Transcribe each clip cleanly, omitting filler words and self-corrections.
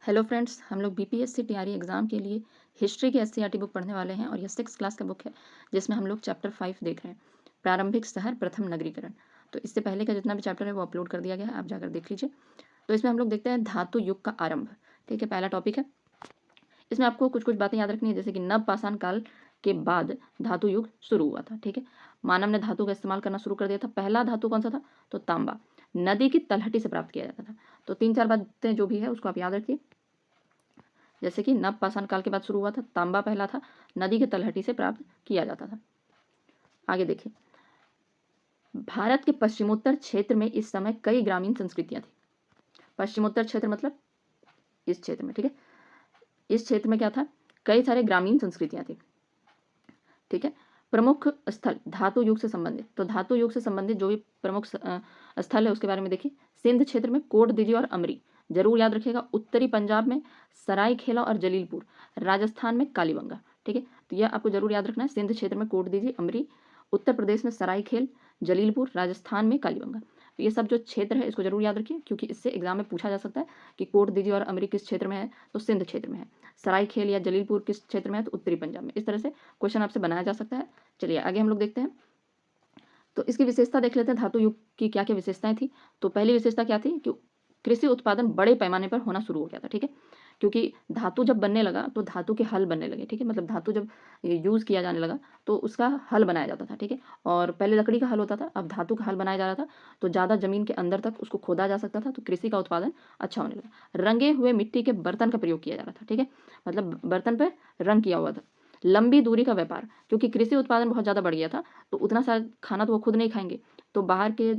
Hello friends, हम लोग BPSC TRE exam के लिए हिस्ट्री की एससीईआरटी बुक पढ़ने वाले हैं और यह 6 क्लास का बुक है जिसमें हम लोग चैप्टर 5 देख रहे हैं, प्रारंभिक शहर प्रथम नगरीकरण। तो इससे पहले का जितना भी चैप्टर है वो अपलोड कर दिया गया है, आप जाकर देख लीजिए। तो इसमें हम लोग देखते हैं धातु युग का आरंभ। ठीक है, पहला टॉपिक है। इसमें आपको कुछ कुछ बातें याद रखनी है, जैसे कि नवपाषाण काल के बाद धातु युग शुरू हुआ था। ठीक है, मानव ने धातु का इस्तेमाल करना शुरू कर दिया था। पहला धातु कौन सा था? तो तांबा, नदी की तलहटी से प्राप्त किया जाता था। तो 3-4 बातें जो भी है उसको आप याद रखिए। जैसे कि नवपाषाण काल के बाद शुरू हुआ था, तांबा पहला था, नदी के तलहटी से प्राप्त किया जाता था। आगे देखिए, भारत के पश्चिमोत्तर क्षेत्र में इस समय कई ग्रामीण संस्कृतियां थी। पश्चिमोत्तर क्षेत्र मतलब इस क्षेत्र में। ठीक है, इस क्षेत्र में क्या था? कई सारे ग्रामीण संस्कृतियां थी। ठीक है, प्रमुख स्थल धातु युग से संबंधित। तो धातु युग से संबंधित जो भी प्रमुख स्थल है उसके बारे में देखिए। सिंध क्षेत्र में कोट दीजिए और अमरी, जरूर याद रखिएगा। उत्तरी पंजाब में सरायखेला और जलीलपुर, राजस्थान में कालीबंगा। ठीक है, तो यह आपको जरूर याद रखना है। सिंध क्षेत्र में कोट दीजिए अमरी, उत्तर प्रदेश में सरायखेल, जलीलपुर, राजस्थान में कालीबंगा। तो ये सब जो क्षेत्र है इसको जरूर याद रखिए, क्योंकि इससे एग्जाम में पूछा जा सकता है कि कोट दीजिए और अमरी किस क्षेत्र में है, तो सिंध क्षेत्र में है। सरायखेल या जलीलपुर किस क्षेत्र में है, तो उत्तरी पंजाब में। इस तरह से क्वेश्चन आपसे बनाया जा सकता है। चलिए आगे हम लोग देखते हैं। तो इसकी विशेषता देख लेते हैं, धातु युग की क्या क्या विशेषताएं थी। तो पहली विशेषता क्या थी कि कृषि उत्पादन बड़े पैमाने पर होना शुरू हो गया था। ठीक है, क्योंकि धातु जब बनने लगा तो धातु के हल बनने लगे। ठीक है, मतलब धातु जब यूज़ किया जाने लगा तो उसका हल बनाया जाता था। ठीक है, और पहले लकड़ी का हल होता था, अब धातु का हल बनाया जा रहा था, तो ज़्यादा जमीन के अंदर तक उसको खोदा जा सकता था, तो कृषि का उत्पादन अच्छा होने लगा। रंगे हुए मिट्टी के बर्तन का प्रयोग किया जा रहा था। ठीक है, मतलब बर्तन पर रंग किया हुआ था। लंबी दूरी का व्यापार, क्योंकि कृषि उत्पादन बहुत ज़्यादा बढ़ गया था, तो उतना सारा खाना तो वो खुद नहीं खाएंगे, तो बाहर के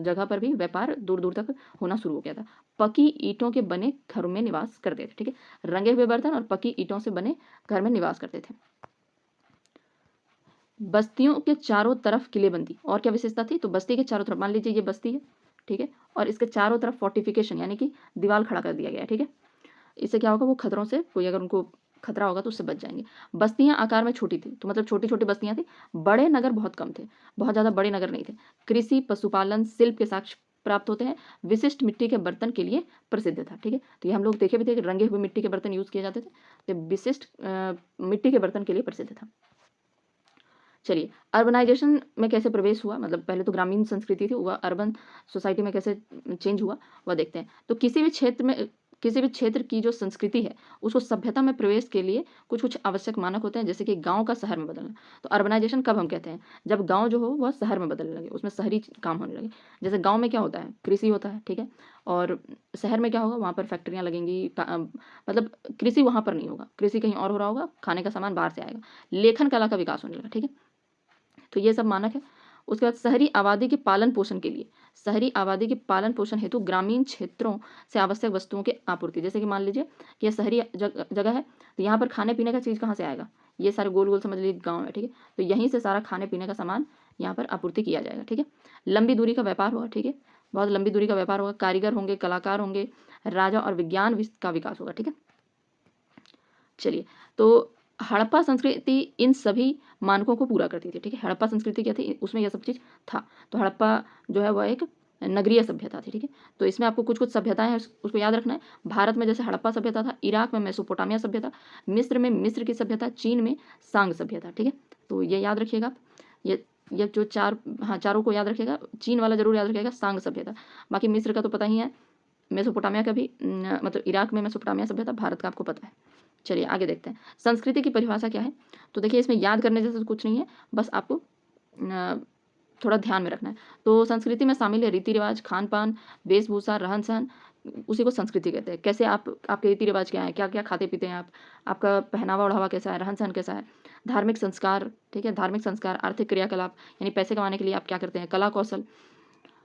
जगह पर भी व्यापार दूर दूर तक होना शुरू हो गया था। पकी ईंटों के बने घरों में निवास करते थे। ठीक है, रंगे हुए बर्तन और पकी ईंटों से बने घर में निवास करते थे। बस्तियों के चारों तरफ किलेबंदी, और क्या विशेषता थी? तो बस्ती के चारों तरफ, मान लीजिए ये बस्ती है, ठीक है, और इसके चारों तरफ फोर्टिफिकेशन यानी कि दीवार खड़ा कर दिया गया है। ठीक है, इससे क्या होगा, वो खतरों से, कोई अगर उनको खतरा होगा तो उससे बच जाएंगे। बस्तियां आकार में छोटी थी, तो मतलब छोटी छोटी बस्तियां थी। बड़े नगर बहुत कम थे, बहुत ज़्यादा बड़े नगर नहीं थे। कृषि, पशुपालन, शिल्प के साक्ष्य प्राप्त होते हैं। विशिष्ट मिट्टी के बर्तन के लिए प्रसिद्ध था। ठीक है, तो ये हम लोग देखे भी थे कि रंगे हुए मिट्टी के बर्तन यूज़ किए जाते थे, तो विशिष्ट मिट्टी के बर्तन के लिए प्रसिद्ध था। चलिए, अर्बनाइजेशन में कैसे प्रवेश हुआ, मतलब पहले तो ग्रामीण संस्कृति थी, वह अर्बन सोसाइटी में कैसे चेंज हुआ वह देखते हैं। तो किसी भी क्षेत्र की जो संस्कृति है उसको सभ्यता में प्रवेश के लिए कुछ कुछ आवश्यक मानक होते हैं, जैसे कि गांव का शहर में बदलना। तो अर्बनाइजेशन कब हम कहते हैं? जब गांव जो हो वह शहर में बदलने लगे, उसमें शहरी काम होने लगे। जैसे गांव में क्या होता है, कृषि होता है। ठीक है, और शहर में क्या होगा, वहाँ पर फैक्ट्रियाँ लगेंगी, मतलब कृषि वहाँ पर नहीं होगा, कृषि कहीं और हो रहा होगा, खाने का सामान बाहर से आएगा। लेखन कला का विकास होने लगा। ठीक है, तो ये सब मानक है। उसके बाद शहरी आबादी के पालन पोषण के लिए, शहरी आबादी के पालन पोषण हेतु ग्रामीण क्षेत्रों से आवश्यक वस्तुओं की आपूर्ति। जैसे कि मान लीजिए कि यह शहरी जगह है, तो यहाँ पर खाने पीने का चीज़ कहाँ से आएगा? ये सारे गोल गोल समझ लीजिए गाँव है। ठीक है, तो यहीं से सारा खाने पीने का सामान यहाँ पर आपूर्ति किया जाएगा। ठीक है, लंबी दूरी का व्यापार होगा। ठीक है, बहुत लंबी दूरी का व्यापार होगा। कारीगर होंगे, कलाकार होंगे, राजा और विज्ञान का विकास होगा। ठीक है, चलिए, तो हड़प्पा संस्कृति इन सभी मानकों को पूरा करती थी। ठीक है, हड़प्पा संस्कृति क्या थी, उसमें यह सब चीज़ था। तो हड़प्पा जो है वह एक नगरीय सभ्यता थी। ठीक है, तो इसमें आपको कुछ कुछ सभ्यताएं हैं उसको याद रखना है। भारत में जैसे हड़प्पा सभ्यता था, इराक में मेसोपोटामिया सभ्यता, मिस्र में मिस्र की सभ्यता, चीन में सांग सभ्यता। ठीक है, तो ये याद रखिएगा आप। ये जो चार, हाँ, चारों को याद रखिएगा। चीन वाला जरूर याद रखिएगा, सांग सभ्यता। बाकी मिस्र का तो पता ही है, मेसोपोटामिया का भी मतलब इराक में मेसोपोटामिया सभ्यता, भारत का आपको पता है। चलिए आगे देखते हैं, संस्कृति की परिभाषा क्या है। तो देखिए, इसमें याद करने जैसा कुछ नहीं है, बस आपको थोड़ा ध्यान में रखना है। तो संस्कृति में शामिल है रीति रिवाज, खान पान, वेशभूषा, रहन सहन, उसी को संस्कृति कहते हैं। कैसे आपके रीति रिवाज क्या है, क्या क्या खाते पीते हैं आप, आपका पहनावा ओढ़ावा कैसा है, रहन सहन कैसा है, धार्मिक संस्कार। ठीक है, धार्मिक संस्कार, आर्थिक क्रियाकलाप यानी पैसे कमाने के लिए आप क्या करते हैं, कला कौशल,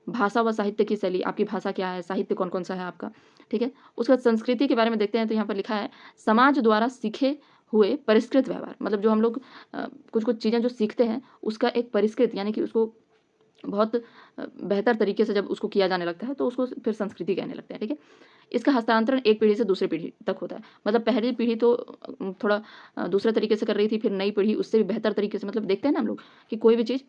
भाषा व साहित्य की शैली, आपकी भाषा क्या है, साहित्य कौन कौन सा है आपका। ठीक है, उसके बाद संस्कृति के बारे में देखते हैं। तो यहाँ पर लिखा है समाज द्वारा सीखे हुए परिष्कृत व्यवहार, मतलब जो हम लोग कुछ कुछ चीज़ें जो सीखते हैं उसका एक परिष्कृत यानी कि उसको बहुत बेहतर तरीके से जब उसको किया जाने लगता है तो उसको फिर संस्कृति कहने लगते हैं। ठीक है, इसका हस्तांतरण एक पीढ़ी से दूसरी पीढ़ी तक होता है। मतलब पहली पीढ़ी तो थोड़ा दूसरे तरीके से कर रही थी, फिर नई पीढ़ी उससे भी बेहतर तरीके से, मतलब देखते हैं ना हम लोग कि कोई भी चीज़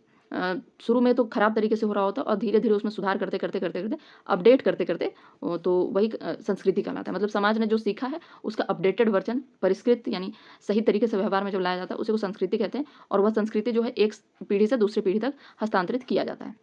शुरू में तो खराब तरीके से हो रहा होता है और धीरे धीरे उसमें सुधार करते करते करते करते अपडेट करते करते तो वही संस्कृति कहलाता है। मतलब समाज ने जो सीखा है उसका अपडेटेड वर्जन, परिष्कृत यानी सही तरीके से व्यवहार में जब लाया जाता है उसे को संस्कृति कहते हैं। और वह संस्कृति जो है एक पीढ़ी से दूसरी पीढ़ी तक हस्तांतरित किया जाता है।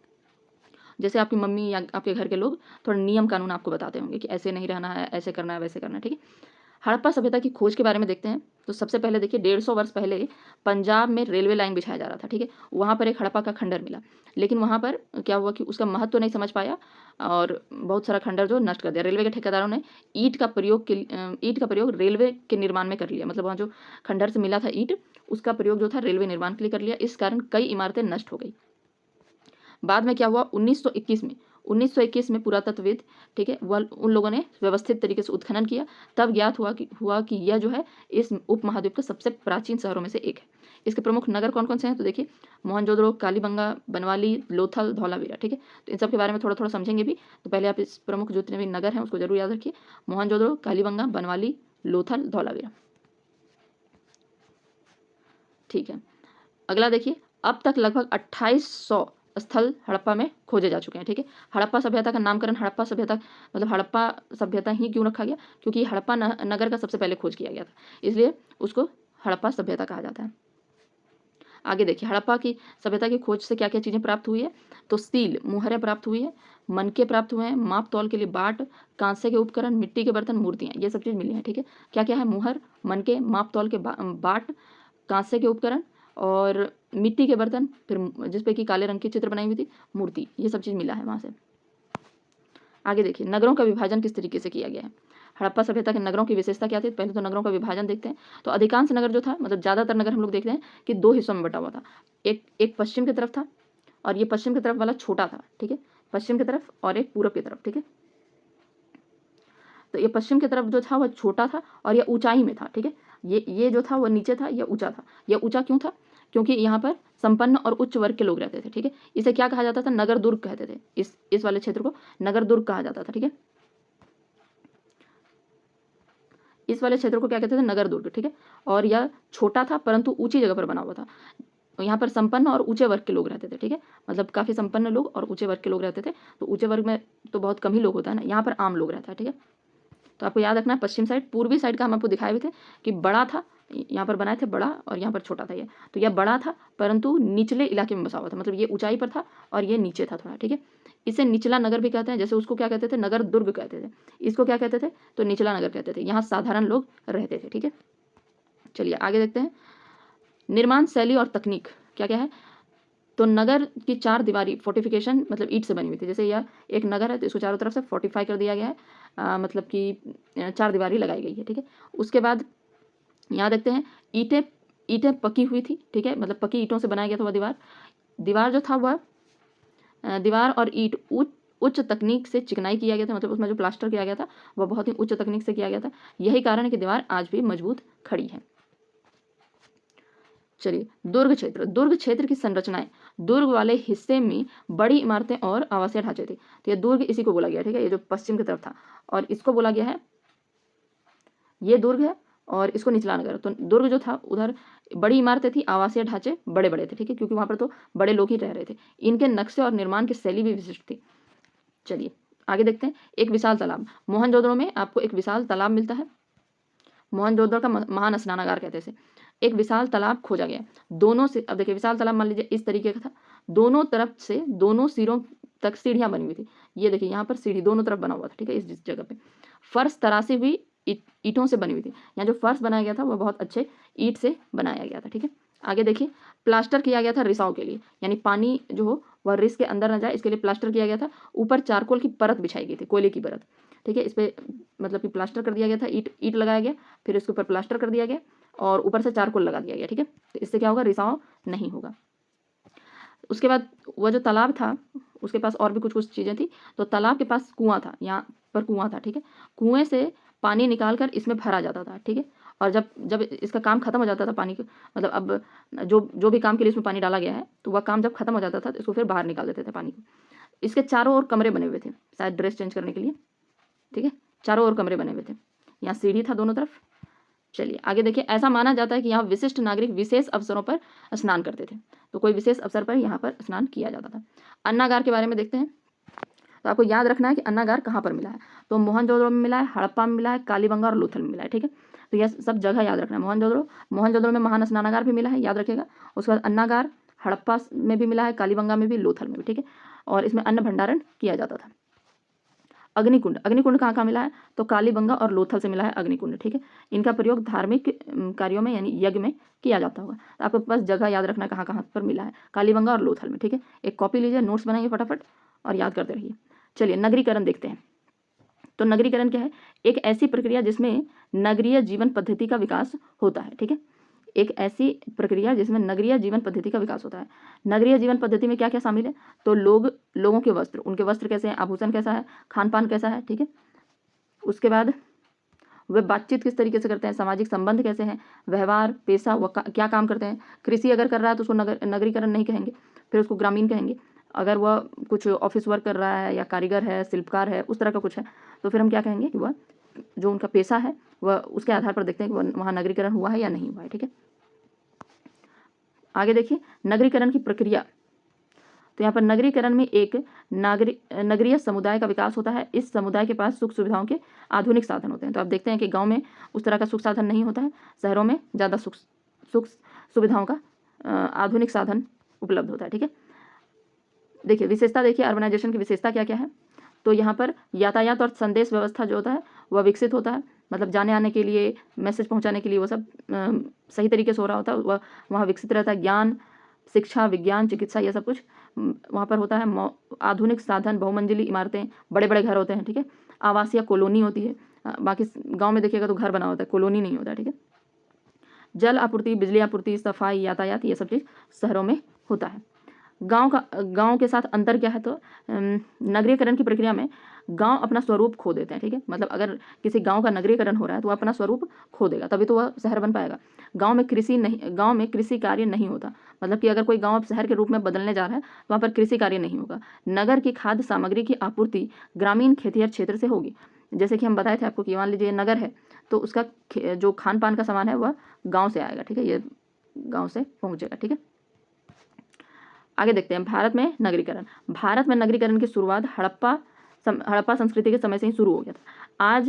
जैसे आपकी मम्मी या आपके घर के लोग थोड़ा नियम कानून आपको बताते होंगे कि ऐसे नहीं रहना है, ऐसे करना है, वैसे करना है, ठीक है। हड़प्पा सभ्यता की खोज के बारे में देखते हैं। तो सबसे पहले देखिए 150 वर्ष पहले पंजाब में रेलवे लाइन बिछाया जा रहा था, ठीक है। वहाँ पर एक हड़प्पा का खंडर मिला, लेकिन वहाँ पर क्या हुआ कि उसका महत्व नहीं समझ पाया और बहुत सारा खंडर जो नष्ट कर दिया। रेलवे के ठेकेदारों ने ईंट का प्रयोग रेलवे के निर्माण में कर लिया। मतलब वहाँ जो खंडर से मिला था ईंट, उसका प्रयोग जो था रेलवे निर्माण के लिए कर लिया। इस कारण कई इमारतें नष्ट हो गई। बाद में क्या हुआ 1921 में पुरातत्वविद, ठीक है, वह उन लोगों ने व्यवस्थित तरीके से उत्खनन किया। तब ज्ञात हुआ कि यह जो है इस उपमहाद्वीप के सबसे प्राचीन शहरों में से एक है। इसके प्रमुख नगर कौन कौन से हैं तो देखिए मोहनजोदड़ो, कालीबंगा, बनवाली, लोथल, धौलावीरा, ठीक है। तो इन सब के बारे में थोड़ा थोड़ा समझेंगे भी। तो पहले आप इस प्रमुख जितने भी नगर हैं उसको जरूर याद रखिए, मोहनजोदड़ो, कालीबंगा, बनवाली, लोथल, धौलावीरा, ठीक है। अगला देखिए अब तक लगभग 2800 स्थल हड़प्पा में खोजे जा चुके हैं, ठीक है। हड़प्पा सभ्यता का नामकरण हड़प्पा सभ्यता मतलब हड़प्पा सभ्यता ही क्यों रखा गया, क्योंकि हड़प्पा नगर का सबसे पहले खोज किया गया था, इसलिए उसको हड़प्पा सभ्यता कहा जाता है। आगे देखिए हड़प्पा की सभ्यता की खोज से क्या क्या चीज़ें प्राप्त हुई है तो सील, मुहरें प्राप्त हुई है, मनके प्राप्त हुए हैं, माप तौल के लिए बाट, कांसे के उपकरण, मिट्टी के बर्तन, मूर्तियाँ, ये सब चीज़ मिली हैं, ठीक है। क्या क्या है, मुहर, मनके, माप तौल के बाट, कांसे के उपकरण और मिट्टी के बर्तन, फिर जिसपे कि काले रंग की चित्र बनाई हुई थी, मूर्ति, ये सब चीज़ मिला है वहाँ से। आगे देखिए नगरों का विभाजन किस तरीके से किया गया है। हड़प्पा सभ्यता के नगरों की विशेषता क्या थी, पहले तो नगरों का विभाजन देखते हैं। तो अधिकांश नगर जो था मतलब ज़्यादातर नगर हम लोग देखते हैं कि 2 हिस्सों में बटा हुआ था। एक पश्चिम की तरफ था और ये पश्चिम की तरफ वाला छोटा था, ठीक है, पश्चिम की तरफ, और एक पूरब की तरफ, ठीक है। तो ये पश्चिम की तरफ जो था वह छोटा था और यह ऊंचाई में था, ठीक है। ये जो था वह नीचे था, यह ऊंचा था। यह ऊंचा क्यों था, क्योंकि यहाँ पर संपन्न और उच्च वर्ग के लोग रहते थे, ठीक है। इसे क्या कहा जाता था, नगर दुर्ग कहते थे। इस वाले क्षेत्र को नगर दुर्ग कहा जाता था, ठीक है। इस वाले क्षेत्र को क्या कहते थे, नगर दुर्ग, ठीक है। और यह छोटा था परंतु ऊंची जगह पर बना हुआ था। यहाँ पर संपन्न और ऊंचे वर्ग के लोग रहते थे, ठीक है। मतलब काफ़ी संपन्न लोग और ऊंचे वर्ग के लोग रहते थे। तो ऊंचे वर्ग में तो बहुत कम ही लोग होता है ना, यहाँ पर आम लोग रहता है, ठीक है। तो आपको याद रखना है पश्चिम साइड, पूर्वी साइड का हम आपको दिखाए हुए थे कि बड़ा था, यहाँ पर बनाए थे बड़ा और यहाँ पर छोटा था ये। तो यह बड़ा था परंतु निचले इलाके में बसा हुआ था, मतलब ये ऊंचाई पर था और ये नीचे था थोड़ा, ठीक है। इसे निचला नगर भी कहते हैं। जैसे उसको क्या कहते थे, नगर दुर्ग कहते थे, इसको क्या कहते थे तो निचला नगर कहते थे। यहाँ साधारण लोग रहते थे, ठीक है। चलिए आगे देखते हैं निर्माण शैली और तकनीक क्या क्या है। तो नगर की 4 दीवारी फोर्टिफिकेशन मतलब ईंट से बनी हुई थी। जैसे यह एक नगर है तो इसको चारों तरफ से फोर्टिफाई कर दिया गया है, मतलब कि 4 दीवारी लगाई गई है, ठीक है। उसके बाद यहाँ देखते हैं ईंटें ईंटें पकी हुई थी, ठीक है, मतलब पकी ईंटों से बनाया गया था वह दीवार जो था वह दीवार और ईंट उच्च तकनीक से चिकनाई किया गया था। मतलब उसमें जो प्लास्टर किया गया था वह बहुत ही उच्च तकनीक से किया गया था। यही कारण है कि दीवार आज भी मजबूत खड़ी है। चलिए दुर्ग क्षेत्र की संरचनाएं, दुर्ग वाले हिस्से में बड़ी इमारतें और आवासीय ढांचे थे। तो ये दुर्ग इसी को बोला गया, ठीक है, ये जो पश्चिम की तरफ था और इसको बोला गया है, ये दुर्ग है और इसको निचला नगर। तो दुर्ग जो था उधर बड़ी इमारतें थी, आवासीय ढांचे बड़े बड़े थे, ठीक है, क्योंकि वहां पर तो बड़े लोग ही रह रहे थे। इनके नक्शे और निर्माण की शैली भी विशिष्ट थी। चलिए आगे देखते हैं एक विशाल तालाब। मोहनजोदड़ो में आपको एक विशाल तालाब मिलता है, मोहनजोदड़ो का महान स्नानागार कहते थे। एक विशाल तालाब खोजा गया दोनों से। अब देखिए विशाल तालाब मान लीजिए इस तरीके का था, दोनों तरफ से दोनों सिरों तक सीढ़ियां बनी हुई थी। ये देखिए यहाँ पर सीढ़ी दोनों तरफ बना हुआ था, ठीक है। इस जगह पे फर्श तराशी हुई ईंटों से बनी हुई थी। यहाँ जो फर्श बनाया गया था वह बहुत अच्छे ईंट से बनाया गया था, ठीक है। आगे देखिए प्लास्टर किया गया था रिसाव के लिए, यानी पानी जो हो वह रिस के अंदर न जाए इसके लिए प्लास्टर किया गया था। ऊपर चारकोल की परत बिछाई गई थी, कोयले की परत, ठीक है। इस पे मतलब कि प्लास्टर कर दिया गया था, ईंट लगाया गया, फिर इसके ऊपर प्लास्टर कर दिया गया और ऊपर से चारकोल लगा दिया गया, ठीक है। तो इससे क्या होगा, रिसाव नहीं होगा। उसके बाद वह जो तालाब था उसके पास और भी कुछ कुछ चीज़ें थी। तो तालाब के पास कुआं था, यहाँ पर कुआं था, ठीक है। कुएं से पानी निकाल कर इसमें भरा जाता था, ठीक है। और जब जब इसका काम खत्म हो जाता था पानी मतलब अब जो भी काम के लिए इसमें पानी डाला गया है तो वह काम जब खत्म हो जाता था तो इसको फिर बाहर निकाल देते थे पानी को। इसके चारों ओर कमरे बने हुए थे, शायद ड्रेस चेंज करने के लिए, ठीक है। चारों ओर कमरे बने हुए थे। यहाँ सीढ़ी था दोनों तरफ, चलिए आगे देखिए, ऐसा माना जाता है कि यहाँ विशिष्ट नागरिक विशेष अवसरों पर स्नान करते थे। तो कोई विशेष अवसर पर यहाँ पर स्नान किया जाता था। अन्नागार के बारे में देखते हैं। तो आपको याद रखना है कि अन्नागार कहाँ पर मिला है। तो मोहनजोदड़ो में मिला है, हड़प्पा में मिला है, कालीबंगा और लोथल में मिला है। ठीक है, तो यह सब जगह याद रखना है। मोहनजोदड़ो में महान स्नानागार भी मिला है, याद रखिएगा। उसके बाद अन्नागार, हड़प्पा में भी मिला है, कालीबंगा में भी, लोथल में भी। ठीक है, और इसमें अन्न भंडारण किया जाता था। अग्निकुंड, अग्निकुंड कहाँ कहाँ मिला है? तो कालीबंगा और लोथल से मिला है अग्निकुंड। ठीक है, इनका प्रयोग धार्मिक कार्यों में यानी यज्ञ में किया जाता होगा। तो आपको बस जगह याद रखना कहाँ कहाँ पर मिला है, कालीबंगा और लोथल में। ठीक है, एक कॉपी लीजिए, नोट्स बनाइए फटाफट और याद करते रहिए। चलिए नगरीकरण देखते हैं। तो नगरीकरण क्या है? एक ऐसी प्रक्रिया जिसमें नगरीय जीवन पद्धति का विकास होता है। ठीक है, एक ऐसी प्रक्रिया जिसमें नगरीय जीवन पद्धति का विकास होता है। नगरीय जीवन पद्धति में क्या क्या शामिल है? तो लोगों के वस्त्र, उनके वस्त्र कैसे हैं, आभूषण कैसा है, खान पान कैसा है। ठीक है, उसके बाद वे बातचीत किस तरीके से करते हैं, सामाजिक संबंध कैसे हैं, व्यवहार, पेशा, क्या काम करते हैं। कृषि अगर कर रहा है तो उसको नगरीकरण नहीं कहेंगे, फिर उसको ग्रामीण कहेंगे। अगर वह कुछ ऑफिस वर्क कर रहा है या कारीगर है, शिल्पकार है, उस तरह का कुछ है, तो फिर हम क्या कहेंगे कि वह जो उनका पेशा है वह उसके आधार पर देखते हैं कि वहाँ नगरीकरण हुआ है या नहीं हुआ है। ठीक है, आगे देखिए नगरीकरण की प्रक्रिया। तो यहाँ पर नगरीकरण में एक नगरीय समुदाय का विकास होता है। इस समुदाय के पास सुख सुविधाओं के आधुनिक साधन होते हैं। तो आप देखते हैं कि गांव में उस तरह का सुख साधन नहीं होता है, शहरों में ज़्यादा सुख सुविधाओं का आधुनिक साधन उपलब्ध होता है। ठीक है, देखिए विशेषता देखिए, अर्बनाइजेशन की विशेषता क्या क्या है। तो यहाँ पर यातायात और संदेश व्यवस्था जो होता है वह विकसित होता है, मतलब जाने आने के लिए, मैसेज पहुँचाने के लिए वो सब सही तरीके से हो रहा होता है, वह वहाँ विकसित रहता है। ज्ञान, शिक्षा, विज्ञान, चिकित्सा, यह सब कुछ वहाँ पर होता है। आधुनिक साधन, बहुमंजिली इमारतें, बड़े बड़े घर होते हैं। ठीक है, आवासीय कॉलोनी होती है। बाकी गांव में देखिएगा तो घर बना होता है, कॉलोनी नहीं होता है। ठीक है, जल आपूर्ति, बिजली आपूर्ति, सफाई, यातायात, ये सब चीज़ शहरों में होता है। गांव के साथ अंतर क्या है? तो नगरीकरण की प्रक्रिया में गांव अपना स्वरूप खो देते हैं। ठीक है, मतलब अगर किसी गांव का नगरीकरण हो रहा है तो वह अपना स्वरूप खो देगा, तभी तो वह शहर बन पाएगा। गांव में कृषि कार्य नहीं होता, मतलब कि अगर कोई गांव अब शहर के रूप में बदलने जा रहा है तो वहाँ पर कृषि कार्य नहीं होगा। नगर की खाद्य सामग्री की आपूर्ति ग्रामीण खेतिहर क्षेत्र से होगी। जैसे कि हम बताए थे आपको कि मान लीजिए नगर है तो उसका जो खान पान का सामान है वह गाँव से आएगा। ठीक है, ये गाँव से पहुँचेगा। ठीक है, आगे देखते हैं भारत में नगरीकरण। भारत में नगरीकरण की शुरुआत हड़प्पा संस्कृति के समय से ही शुरू हो गया था। आज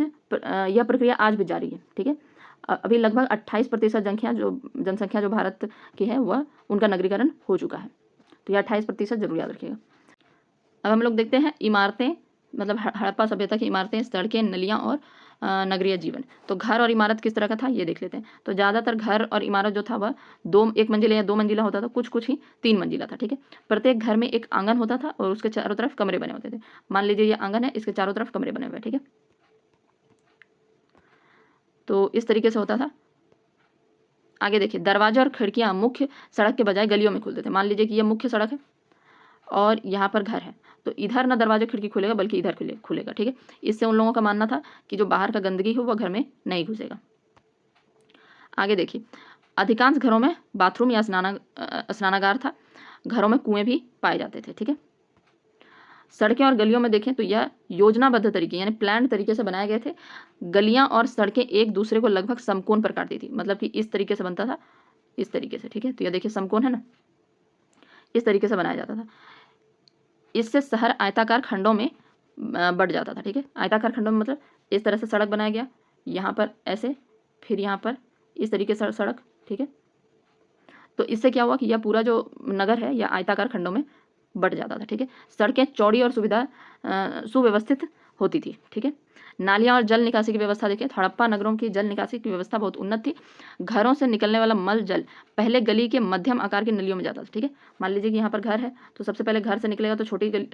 यह प्रक्रिया आज भी जारी है। ठीक है, अभी लगभग 28% जनसंख्या जो भारत की है वह उनका नगरीकरण हो चुका है। तो यह 28% जरूर याद रखिएगा। अब हम लोग देखते हैं इमारतें, मतलब हड़प्पा सभ्यता की इमारतें, सड़कें, नलियाँ और नगरीय जीवन। तो घर और इमारत किस तरह का था ये देख लेते हैं। तो ज़्यादातर घर और इमारत जो था वह एक मंजिला या 2 मंजिला होता था, कुछ ही 3 मंजिला था। ठीक है, प्रत्येक घर में एक आंगन होता था और उसके चारों तरफ कमरे बने होते थे। मान लीजिए ये आंगन है, इसके चारों तरफ कमरे बने हुए हैं। ठीक है, तो इस तरीके से होता था। आगे देखिए, दरवाजा और खिड़कियाँ मुख्य सड़क के बजाय गलियों में खुलते थे। मान लीजिए कि ये मुख्य सड़क है और यहाँ पर घर है, तो इधर ना दरवाजा खिड़की खुलेगा बल्कि इधर खुलेगा। ठीक है, इससे उन लोगों का मानना था कि जो बाहर का गंदगी हो वह घर में नहीं घुसेगा। आगे देखिए, अधिकांश घरों में बाथरूम या स्नानागार था। घरों में कुएं भी पाए जाते थे। ठीक है, सड़कें और गलियों में देखें तो यह योजनाबद्ध तरीके यानी प्लान तरीके से बनाए गए थे। गलियां और सड़कें एक दूसरे को लगभग समकोण पर काटती थी, मतलब कि इस तरीके से बनता था, इस तरीके से। ठीक है, तो यह देखिए समकोण है ना, इस तरीके से बनाया जाता था। इससे शहर आयताकार खंडों में बढ़ जाता था। ठीक है, आयताकार खंडों में मतलब इस तरह से सड़क बनाया गया, यहाँ पर ऐसे, फिर यहाँ पर इस तरीके से सड़क। ठीक है, तो इससे क्या हुआ कि यह पूरा जो नगर है यह आयताकार खंडों में बढ़ जाता था। ठीक है, सड़कें चौड़ी और सुव्यवस्थित होती थी। ठीक है, नालियाँ और जल निकासी की व्यवस्था देखिए, हड़प्पा नगरों की जल निकासी की व्यवस्था बहुत उन्नत थी। घरों से निकलने वाला मल जल पहले गली के मध्यम आकार की नलियों में जाता था। ठीक है, मान लीजिए कि यहाँ पर घर है तो सबसे पहले घर से निकलेगा तो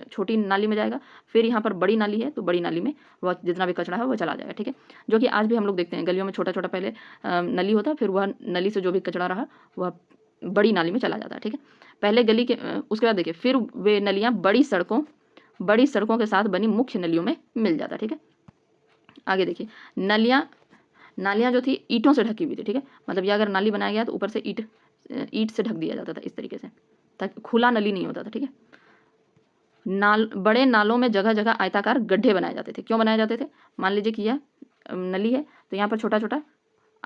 छोटी नाली में जाएगा, फिर यहाँ पर बड़ी नाली है तो बड़ी नाली में वह जितना भी कचरा है वह चला जाएगा। ठीक है, जो कि आज भी हम लोग देखते हैं, गलियों में छोटा छोटा पहले नली होता है, फिर वह नली से जो भी कचरा रहा वह बड़ी नाली में चला जाता है। ठीक है, पहले गली के उसके बाद देखिए फिर वे नलियाँ बड़ी सड़कों के साथ बनी मुख्य नलियों में मिल जाता है। ठीक है, आगे देखिए, नालियाँ जो थी ईंटों से ढकी हुई थी। ठीक है, मतलब ये अगर नाली बनाया गया तो ऊपर से ईंट से ढक दिया जाता था इस तरीके से, ताकि खुला नली नहीं होता था। ठीक है, बड़े नालों में जगह जगह आयताकार गड्ढे बनाए जाते थे। क्यों बनाए जाते थे? मान लीजिए कि यह नली है तो यहाँ पर छोटा छोटा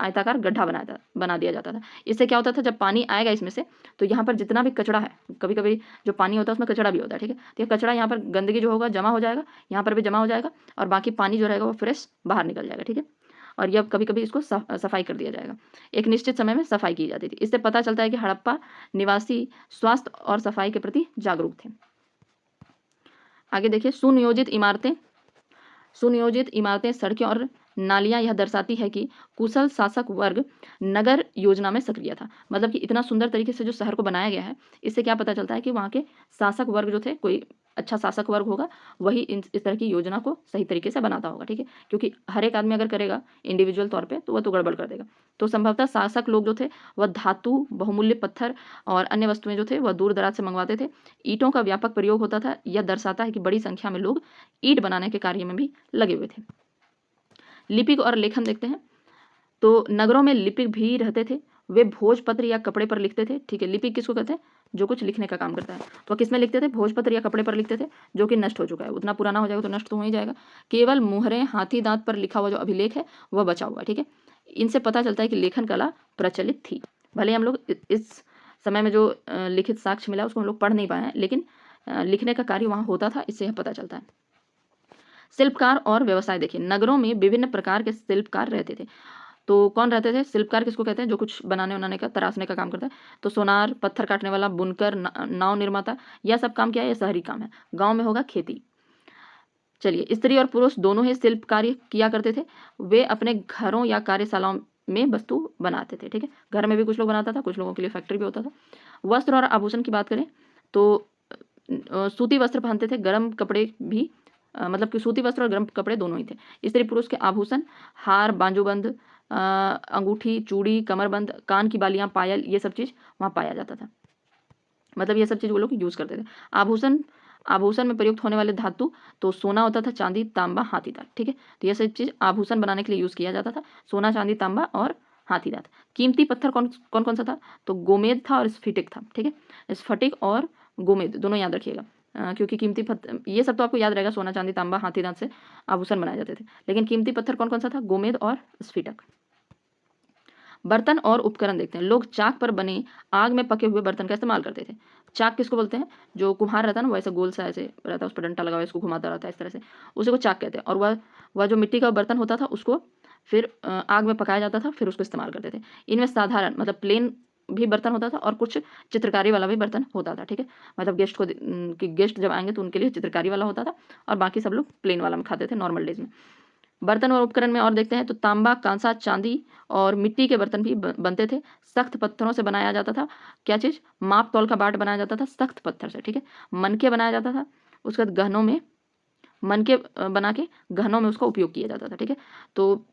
आयताकार गड्ढा बना दिया जाता था। इससे क्या होता था, जब पानी आएगा इसमें से तो यहाँ पर जितना भी कचरा है, कभी कभी जो पानी होता है उसमें कचरा भी होता है, ठीक है, तो ये कचरा यहाँ पर गंदगी जो होगा जमा हो जाएगा, यहाँ पर भी जमा हो जाएगा और बाकी पानी जो रहेगा वो फ्रेश बाहर निकल जाएगा, ठीक है। और ये अब कभी कभी इसको सफाई कर दिया जाएगा। एक निश्चित समय में सफाई की जाती थी। इससे पता चलता है कि हड़प्पा निवासी स्वास्थ्य और सफाई के प्रति जागरूक थे। आगे देखिए, सुनियोजित इमारतें, सड़कें और नालियां यह दर्शाती है कि कुशल शासक वर्ग नगर योजना में सक्रिय था। मतलब कि इतना सुंदर तरीके से जो शहर को बनाया गया है, इससे क्या पता चलता है कि वहाँ के शासक वर्ग जो थे, कोई अच्छा शासक वर्ग होगा वही इस तरह की योजना को सही तरीके से बनाता होगा, ठीक है, क्योंकि हर एक आदमी अगर करेगा इंडिविजुअल तौर पे तो वह तो गड़बड़ कर देगा। तो संभवतः शासक लोग जो थे वह धातु, बहुमूल्य पत्थर और अन्य वस्तुएं जो थे वह दूर दराज से मंगवाते थे। ईंटों का व्यापक प्रयोग होता था। यह दर्शाता है कि बड़ी संख्या में लोग ईंट बनाने के कार्य में भी लगे हुए थे। लिपिक और लेखन देखते हैं। तो नगरों में लिपिक भी रहते थे। वे भोजपत्र या कपड़े पर लिखते थे, ठीक है। लिपिक किसको कहते हैं, जो कुछ लिखने का काम करता है। तो किस में लिखते थे, भोजपत्र या कपड़े पर लिखते थे, जो कि नष्ट हो चुका है। उतना पुराना हो जाएगा तो नष्ट तो हो ही जाएगा। केवल मुहरें, हाथी दांत पर लिखा हुआ जो अभिलेख है वह बचा हुआ है, ठीक है। इनसे पता चलता है कि लेखन कला प्रचलित थी। भले हम लोग इस समय में जो लिखित साक्ष्य मिला उसको हम लोग पढ़ नहीं पाए हैं, लेकिन लिखने का कार्य वहाँ होता था, इससे यह पता चलता है। शिल्पकार और व्यवसाय देखिए, नगरों में विभिन्न प्रकार के शिल्पकार रहते थे। तो कौन रहते थे, शिल्पकार किसको कहते हैं, जो कुछ बनाने उनाने का, तराशने का काम करता है। तो सोनार, पत्थर काटने वाला, बुनकर, नाव निर्माता, यह सब काम क्या है, ये शहरी काम है। गांव में होगा खेती। चलिए, स्त्री और पुरुष दोनों ही शिल्प कार्य किया करते थे। वे अपने घरों या कार्यशालाओं में वस्तु बनाते थे, ठीक है। घर में भी कुछ लोग बनाता था, कुछ लोगों के लिए फैक्ट्री भी होता था। वस्त्र और आभूषण की बात करें तो सूती वस्त्र पहनते थे, गर्म कपड़े भी, मतलब कि सूती वस्त्र और गर्म कपड़े दोनों ही थे। स्त्री पुरुष के आभूषण, हार, बाजूबंद, अंगूठी, चूड़ी, कमरबंद, कान की बालियां, पायल, ये सब चीज़ वहाँ पाया जाता था। मतलब ये सब चीज़ वो लोग यूज़ करते थे। आभूषण में प्रयुक्त होने वाले धातु, तो सोना होता था, चांदी, तांबा, हाथी दांत, ठीक है। तो ये सब चीज़ आभूषण बनाने के लिए यूज़ किया जाता था, सोना, चांदी, तांबा और हाथी दांत। कीमती पत्थर कौन कौन सा था, तो गोमेद था और स्फटिक था, ठीक है। स्फटिक और गोमेद दोनों याद रखिएगा, क्योंकि कीमती पत्थर, ये सब तो आपको याद रहेगा, सोना, चांदी, तांबा, हाथी दांत से आभूषण बनाए जाते थे, लेकिन कीमती पत्थर कौन कौन सा था, गोमेद और स्फटिक। बर्तन और उपकरण देखते हैं। लोग चाक पर बने आग में पके हुए बर्तन का इस्तेमाल करते थे। चाक किसको बोलते हैं, जो कुम्हार रहता है ना, वैसे गोल सा ऐसे रहता है, उस पर डंटा लगा हुआ, इसको घुमाता रहता है इस तरह से, उसी को चाक कहते हैं। और वह जो मिट्टी का बर्तन होता था उसको फिर आग में पकाया जाता था, फिर उसको इस्तेमाल करते थे। इनमें साधारण मतलब प्लेन भी बर्तन होता था और कुछ चित्रकारी वाला भी बर्तन होता था, ठीक है। मतलब गेस्ट जब आएंगे तो उनके लिए चित्रकारी वाला होता था और बाकी सब लोग प्लेन वाला में खाते थे नॉर्मल डेज में। बर्तन और उपकरण में और देखते हैं तो तांबा, कांसा, चांदी और मिट्टी के बर्तन भी बनते थे। सख्त पत्थरों से बनाया जाता था। क्या चीज़, माप तौल का बाट बनाया जाता था सख्त पत्थर से, ठीक है। मनके बनाया जाता था, उसके बाद गहनों में मनके बना के गहनों में उसका उपयोग किया जाता था, ठीक है। तो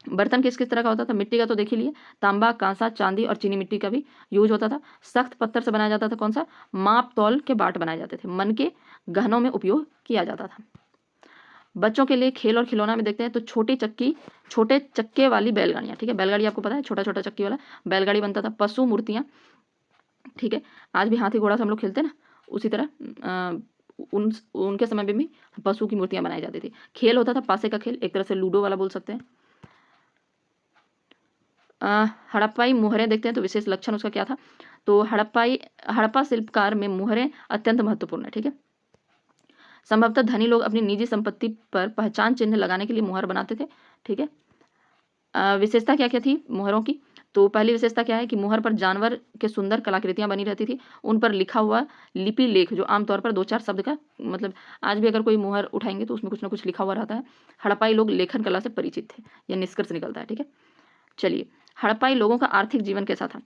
बर्तन किस किस तरह का होता था, मिट्टी का तो देख ही लिए, तांबा, कांसा, चांदी और चीनी मिट्टी का भी यूज होता था। सख्त पत्थर से बनाया जाता था कौन सा, माप तौल के बाट बनाए जाते थे। मनके गहनों में उपयोग किया जाता था। बच्चों के लिए खेल और खिलौना में देखते हैं तो छोटे चक्के वाली बैलगाड़ियाँ, ठीक है। बैलगाड़ी आपको पता है, छोटा छोटा चक्की वाला बैलगाड़ी बनता था। पशु मूर्तियाँ, ठीक है। आज भी हाथी घोड़ा से हम लोग खेलते हैं ना, उसी तरह उनके समय में भी पशु की मूर्तियाँ बनाई जाती थी। खेल होता था पासे का खेल, एक तरह से लूडो वाला बोल सकते हैं। हड़प्पाई मुहरें देखते हैं तो विशेष लक्षण उसका क्या था, तो हड़प्पा शिल्पकार में मुहरें अत्यंत महत्वपूर्ण है, ठीक है। संभवतः धनी लोग अपनी निजी संपत्ति पर पहचान चिन्ह लगाने के लिए मुहर बनाते थे, ठीक है। विशेषता क्या क्या थी मुहरों की, तो पहली विशेषता क्या है कि मुहर पर जानवर के सुंदर कलाकृतियां बनी रहती थी। उन पर लिखा हुआ लिपि लेख, जो आमतौर पर 2-4 शब्द का, मतलब आज भी अगर कोई मुहर उठाएंगे तो उसमें कुछ ना कुछ लिखा हुआ रहता है। हड़प्पाई लोग लेखन कला से परिचित थे, यह निष्कर्ष निकलता है, ठीक है। चलिए, हड़प्पाई लोगों का आर्थिक जीवन कैसा था,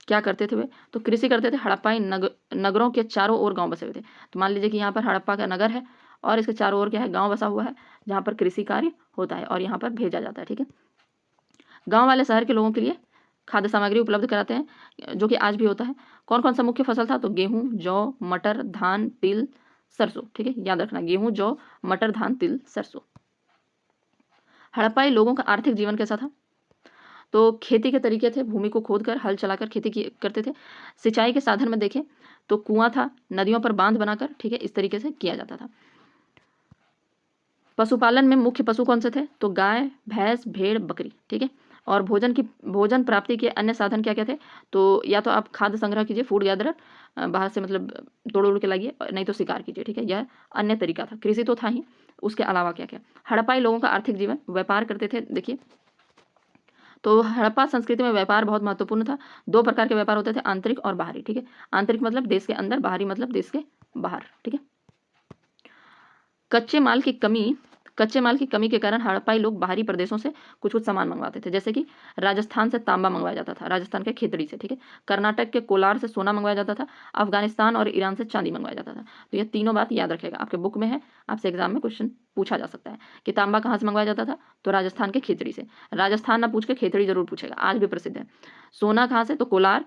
क्या करते थे वे, तो कृषि करते थे। हड़प्पाई नगरों के चारों ओर गांव बसे हुए थे। तो मान लीजिए कि यहाँ पर हड़प्पा का नगर है और इसके चारों ओर क्या है, गांव बसा हुआ है, जहाँ पर कृषि कार्य होता है और यहाँ पर भेजा जाता है, ठीक है। गांव वाले शहर के लोगों के लिए खाद्य सामग्री उपलब्ध कराते हैं, जो कि आज भी होता है। कौन कौन सा मुख्य फसल था, तो गेहूँ, जौ, मटर, धान, तिल, सरसों, ठीक है। याद रखना, गेहूँ, जौ, मटर, धान, तिल, सरसों। हड़प्पाई लोगों का आर्थिक जीवन कैसा था, तो खेती के तरीके थे, भूमि को खोदकर हल चलाकर खेती करते थे। सिंचाई के साधन में देखें तो कुआं था, नदियों पर बांध बनाकर, ठीक है, इस तरीके से किया जाता था। पशुपालन में मुख्य पशु कौन से थे, तो गाय, भैंस, भेड़, बकरी, ठीक है। और भोजन प्राप्ति के अन्य साधन क्या क्या थे? तो या तो आप खाद्य संग्रह कीजिए, फूड गैदरर, बाहर से मतलब तोड़ उड़ के लाइए, नहीं तो शिकार कीजिए, ठीक है, यह अन्य तरीका था। कृषि तो था ही, उसके अलावा क्या क्या? हड़प्पाई लोगों का आर्थिक जीवन, व्यापार करते थे। देखिए, तो हड़प्पा संस्कृति में व्यापार बहुत महत्वपूर्ण था। 2 प्रकार के व्यापार होते थे, आंतरिक और बाहरी, ठीक है। आंतरिक मतलब देश के अंदर, बाहरी मतलब देश के बाहर, ठीक है। कच्चे माल की कमी के कारण हड़प्पाई लोग बाहरी प्रदेशों से कुछ कुछ सामान मंगवाते थे, जैसे कि राजस्थान से तांबा मंगवाया जाता था, राजस्थान के खेतड़ी से, ठीक है। कर्नाटक के कोलार से सोना मंगवाया जाता था। अफगानिस्तान और ईरान से चांदी मंगवाया जाता था। तो ये तीनों बात याद रखेगा, आपके बुक में है, आपसे एग्जाम में क्वेश्चन पूछा जा सकता है कि तांबा कहाँ से मंगवाया जाता था, तो राजस्थान के खेतड़ी से। राजस्थान ना पूछ के खेतड़ी जरूर पूछेगा, आज भी प्रसिद्ध है। सोना कहाँ से, तो कोलार,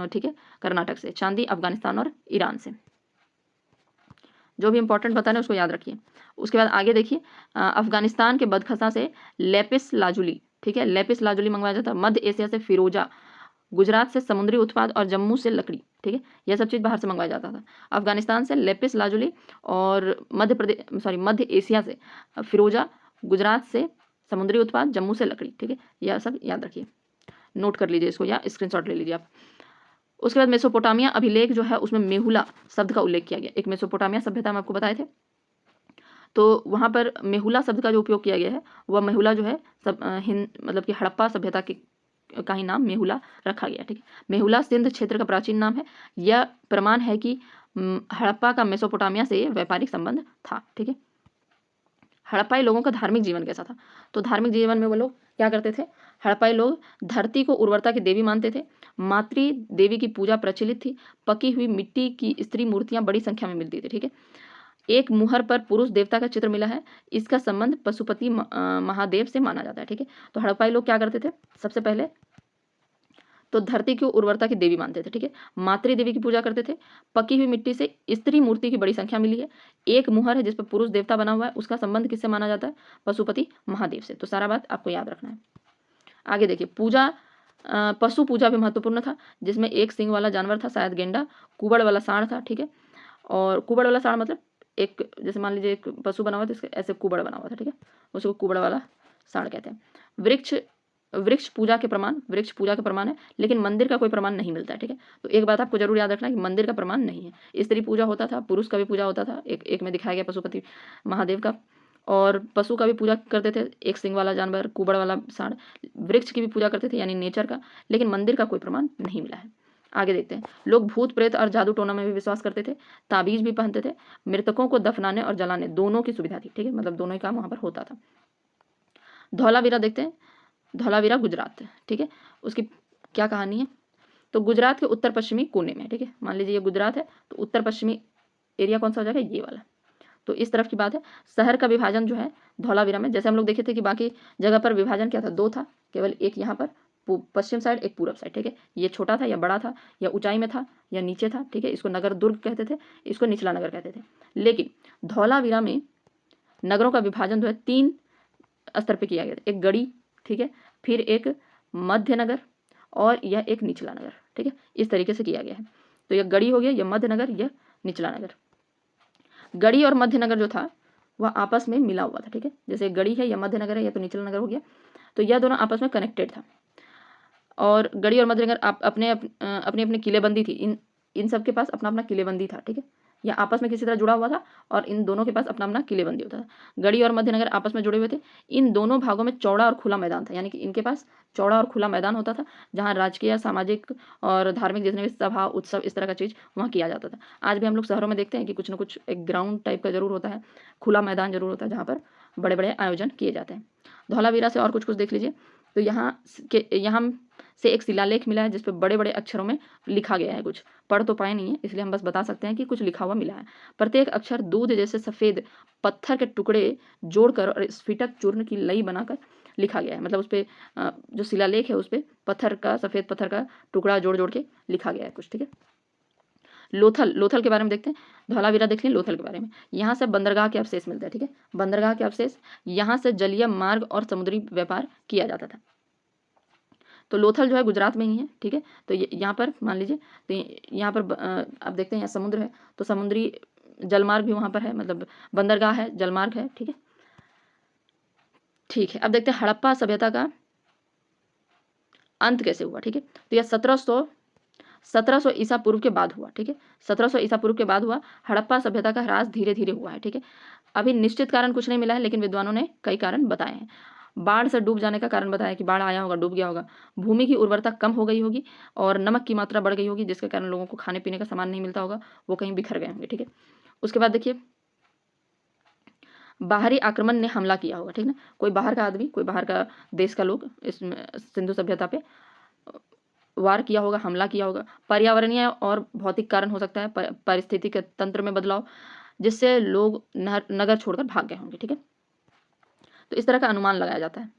ठीक है, कर्नाटक से। चांदी अफगानिस्तान और ईरान से। जो भी इंपॉर्टेंट बताना है उसको याद रखिए। उसके बाद आगे देखिए, अफगानिस्तान के बदखसा से लेपिस लाजुली, ठीक है, लेपिस लाजुली मंगवाया जाता है। मध्य एशिया से फिरोजा, गुजरात से समुद्री उत्पाद और जम्मू से लकड़ी, ठीक है, यह सब चीज़ बाहर से मंगवाया जाता था। अफगानिस्तान से लेपिस लाजुली और मध्य एशिया से फिरोजा, गुजरात से समुद्री उत्पाद, जम्मू से लकड़ी, ठीक है, यह सब याद रखिए, नोट कर लीजिए इसको या स्क्रीनशॉट ले लीजिए आप। उसके बाद मेसोपोटामिया अभिलेख जो है उसमें मेहुला शब्द का उल्लेख किया गया। एक मेसोपोटामिया सभ्यता में आपको बताए थे, तो वहाँ पर मेहुला शब्द का जो उपयोग किया गया है वह मेहुला जो है मतलब कि हड़प्पा सभ्यता के का ही नाम मेहुला रखा गया, ठीक है। मेहुला सिंध क्षेत्र का प्राचीन नाम है। यह प्रमाण है कि हड़प्पा का मेसोपोटामिया से व्यापारिक संबंध था, ठीक है। हड़प्पाई लोगों का धार्मिक जीवन कैसा था? तो धार्मिक जीवन में वो लोग क्या करते थे? हड़प्पाई लोग धरती को उर्वरता की देवी मानते थे। मातृ देवी की पूजा प्रचलित थी। पकी हुई मिट्टी की स्त्री मूर्तियां बड़ी संख्या में मिलती थी, ठीक है। एक मुहर पर पुरुष देवता का चित्र मिला है। इसका संबंध पशुपति महादेव से माना जाता है, ठीक है। तो हड़प्पाई लोग क्या करते थे? सबसे पहले तो धरती की उर्वरता की देवी मानते थे, ठीक है। मातृ देवी की पूजा करते थे। पकी हुई मिट्टी से स्त्री मूर्ति की बड़ी संख्या मिली है। एक मुहर है जिस पर पुरुष देवता बना हुआ है, उसका संबंध किससे माना जाता है? पशुपति महादेव से। तो सारा बात आपको याद रखना है। आगे देखिए, पूजा, पशु पूजा भी महत्वपूर्ण था, जिसमें एक सिंग वाला जानवर था, शायद गेंडा। कुबड़ वाला सांड था, ठीक है। और कुबड़ वाला सांड मतलब एक, जैसे मान लीजिए एक पशु बना हुआ था, इसके ऐसे कुबड़ बना हुआ था, ठीक है, उसको कुबड़ वाला सांड कहते हैं। वृक्ष पूजा के प्रमाण है, लेकिन मंदिर का कोई प्रमाण नहीं मिलता है, ठीक है। तो एक बात आपको जरूर याद रखना है कि मंदिर का प्रमाण नहीं है। स्त्री पूजा होता था, पुरुष का भी पूजा होता था, एक में दिखाया गया पशुपति महादेव का, और पशु का भी पूजा करते थे, एक सिंग वाला जानवर, कुबड़ वाला सांड। वृक्ष की भी पूजा करते थे, यानी नेचर का, लेकिन मंदिर का कोई प्रमाण नहीं मिला है। आगे देखते हैं, लोग भूत प्रेत और जादू टोना में भी विश्वास करते थे। ताबीज भी पहनते थे। मृतकों को दफनाने और जलाने दोनों की सुविधा थी, ठीक है, मतलब दोनों ही काम वहाँ पर होता था। धौलावीरा देखते हैं। धौलावीरा गुजरात, ठीक है, उसकी क्या कहानी है? तो गुजरात के उत्तर पश्चिमी कोने में, ठीक है, मान लीजिए ये गुजरात है, तो उत्तर पश्चिमी एरिया कौन सा हो जाएगा? ये वाला। तो इस तरफ की बात है। शहर का विभाजन जो है धौलावीरा में, जैसे हम लोग देखे थे कि बाकी जगह पर विभाजन क्या था? 2 था, केवल एक यहाँ पर पश्चिम साइड, एक पूरब साइड, ठीक है। ये छोटा था या बड़ा था, या ऊंचाई में था या नीचे था, ठीक है। इसको नगर दुर्ग कहते थे, इसको निचला नगर कहते थे। लेकिन धौलावीरा में नगरों का विभाजन जो है 3 स्तर पे किया गया था। एक गढ़ी, ठीक है, फिर एक मध्य नगर और यह एक निचला नगर, ठीक है, इस तरीके से किया गया है। तो यह गढ़ी हो गया, यह मध्य नगर, यह निचला नगर। गढ़ी और मध्य नगर जो था वह आपस में मिला हुआ था, ठीक है। जैसे गढ़ी है या मध्य नगर है या तो निचला नगर हो गया, तो यह दोनों आपस में कनेक्टेड था। और गढ़ी और मध्य नगर अपने अपने किलेबंदी थी। इन सब के पास अपना अपना किलेबंदी था, ठीक है। यह आपस में किसी तरह जुड़ा हुआ था और इन दोनों के पास अपना अपना किलेबंदी होता था। गढ़ी और मध्य नगर आपस में जुड़े हुए थे। इन दोनों भागों में चौड़ा और खुला मैदान था, यानी कि इनके पास चौड़ा और खुला मैदान होता था, जहाँ राजकीय, सामाजिक और धार्मिक जितने भी सभा, उत्सव, इस तरह का चीज़ वहाँ किया जाता था। आज भी हम लोग शहरों में देखते हैं कि कुछ ना कुछ एक ग्राउंड टाइप का जरूर होता है, खुला मैदान जरूर होता है, जहाँ पर बड़े बड़े आयोजन किए जाते हैं। धौलावीरा से और कुछ देख लीजिए। तो यहाँ से एक शिलालेख मिला है, जिस पे बड़े बड़े अक्षरों में लिखा गया है। कुछ पढ़ तो पाए नहीं है, इसलिए हम बस बता सकते हैं कि कुछ लिखा हुआ मिला है। प्रत्येक अक्षर दूध जैसे सफ़ेद पत्थर के टुकड़े जोड़कर और स्फटिक चूर्ण की लई बनाकर लिखा गया है। मतलब उस पर जो शिलालेख है उस पर सफ़ेद पत्थर का टुकड़ा जोड़ जोड़ के लिखा गया है कुछ, ठीक है। लोथल के बारे में देखते हैं। धौलावीरा देख लें। लोथल के बारे में, यहाँ से बंदरगाह के अवशेष मिलते हैं, ठीक है। बंदरगाह के अवशेष, यहाँ से जलीय मार्ग और समुद्री व्यापार किया जाता था। तो लोथल जो है गुजरात में ही है, ठीक है। तो यहाँ पर मान लीजिए, तो यहाँ पर आप देखते हैं यहाँ समुद्र है, तो समुद्री जलमार्ग भी वहाँ पर है, मतलब बंदरगाह है, जलमार्ग है, ठीक है। ठीक है, अब देखते हैं हड़प्पा सभ्यता का अंत कैसे हुआ, ठीक है। तो यह 1700 ईसा पूर्व के बाद हुआ, ठीक है। 1700 ईसा पूर्व के बाद हुआ। हड़प्पा सभ्यता का ह्रास धीरे धीरे हुआ है, ठीक है। अभी निश्चित कारण कुछ नहीं मिला है, लेकिन विद्वानों ने कई कारण बताए हैं। बाढ़ से डूब जाने का कारण बताया कि बाढ़ आया होगा, डूब गया होगा। भूमि की उर्वरता कम हो गई होगी और नमक की मात्रा बढ़ गई होगी, जिसके कारण लोगों को खाने पीने का सामान नहीं मिलता होगा, वो कहीं बिखर गए होंगे, ठीक है। उसके बाद देखिए, बाहरी आक्रमण ने हमला किया होगा, ठीक है। कोई बाहर का आदमी, कोई बाहर का देश का लोग इस सिंधु सभ्यता पे वार किया होगा, हमला किया होगा। पर्यावरणीय और भौतिक कारण हो सकता है, पारिस्थितिक तंत्र में बदलाव, जिससे लोग नगर छोड़कर भाग गए होंगे, ठीक है। तो इस तरह का अनुमान लगाया जाता है।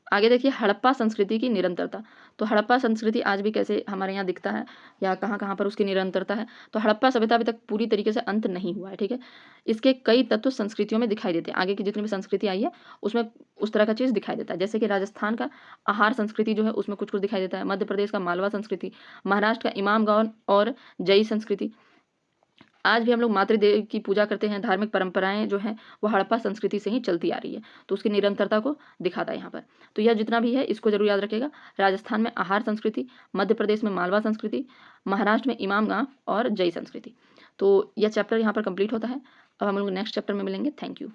आगे देखिए, हड़प्पा संस्कृति की निरंतरता। तो हड़प्पा संस्कृति आज भी कैसे हमारे यहाँ दिखता है या कहाँ कहाँ पर उसकी निरंतरता है। तो हड़प्पा सभ्यता अभी तक पूरी तरीके से अंत नहीं हुआ है, ठीक है। इसके कई तत्व संस्कृतियों में दिखाई देते हैं। आगे की जितनी भी संस्कृति आई है उसमें उस तरह का चीज़ दिखाई देता है। जैसे कि राजस्थान का आहार संस्कृति जो है उसमें कुछ कुछ दिखाई देता है। मध्य प्रदेश का मालवा संस्कृति, महाराष्ट्र का इमाम गाँव और जई संस्कृति। आज भी हम लोग मातृदेव की पूजा करते हैं। धार्मिक परंपराएं जो हैं वो हड़प्पा संस्कृति से ही चलती आ रही है, तो उसकी निरंतरता को दिखाता है यहाँ पर। तो यह जितना भी है इसको जरूर याद रखिएगा। राजस्थान में आहार संस्कृति, मध्य प्रदेश में मालवा संस्कृति, महाराष्ट्र में इमाम गाँव और जई संस्कृति। तो यह चैप्टर यहाँ पर कंप्लीट होता है। अब हम लोग नेक्स्ट चैप्टर में मिलेंगे। Thank you.